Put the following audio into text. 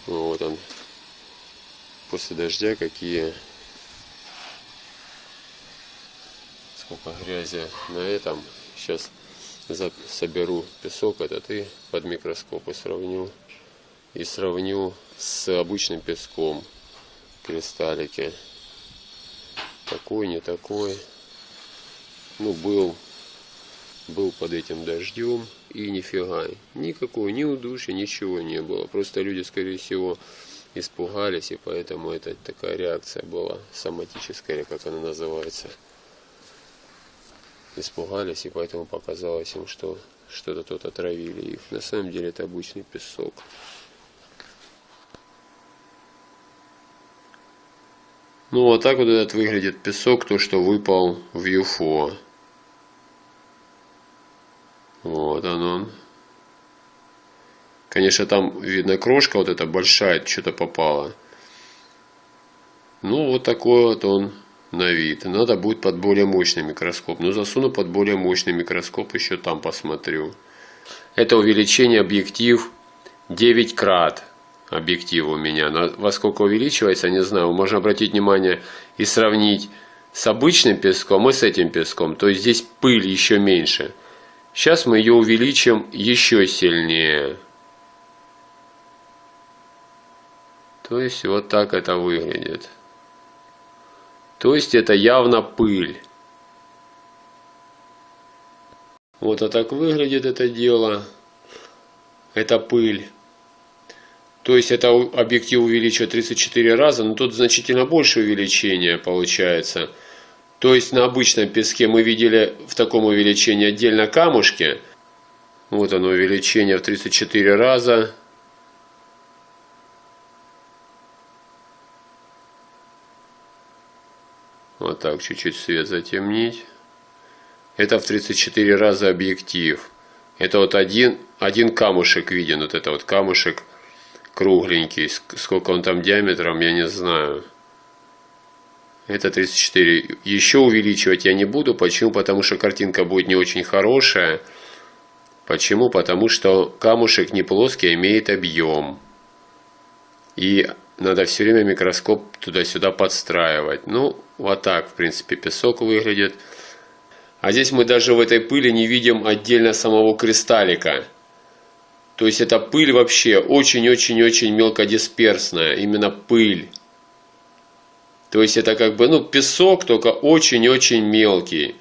Вот он. После дождя какие... Сколько грязи на этом. Сейчас соберу песок этот и под микроскоп сравню. И сравню с обычным песком. Кристаллики. Такой, не такой. Ну, был под этим дождем. И нифига. Никакой, ни удушья, ничего не было. Просто люди, скорее всего, испугались. И поэтому это такая реакция была. Соматическая, или как она называется. Испугались, и поэтому показалось им, что что-то тут отравили их. На самом деле это обычный песок. Ну, вот так вот этот выглядит песок, то, что выпал в ЮФО. Вот он. Конечно, там видно крошка вот эта большая, что-то попало. Ну, вот такой вот он на вид. Надо будет под более мощный микроскоп. Но засуну под более мощный микроскоп, еще там посмотрю. Это увеличение объектив 9 крат. Объектив у меня. Во сколько увеличивается, не знаю. Можно обратить внимание и сравнить с обычным песком и с этим песком. То есть здесь пыль еще меньше. Сейчас мы ее увеличим еще сильнее. То есть вот так это выглядит. То есть это явно пыль. Вот так выглядит это дело. Это пыль. То есть это объектив увеличивает 34 раза, но тут значительно больше увеличения получается. То есть на обычном песке мы видели в таком увеличении отдельно камушки. Вот оно, увеличение в 34 раза. Вот так, чуть-чуть свет затемнить. Это в 34 раза объектив. Это вот один камушек виден. Вот это вот камушек кругленький. Сколько он там диаметром, я не знаю. Это 34. Еще увеличивать я не буду. Почему? Потому что картинка будет не очень хорошая. Почему? Потому что камушек не плоский, а имеет объем. И надо все время микроскоп туда-сюда подстраивать. Ну, вот так, в принципе, песок выглядит. А здесь мы даже в этой пыли не видим отдельно самого кристаллика. То есть это пыль вообще очень-очень-очень мелкодисперсная. Именно пыль. То есть это как бы, ну, песок, только очень-очень мелкий.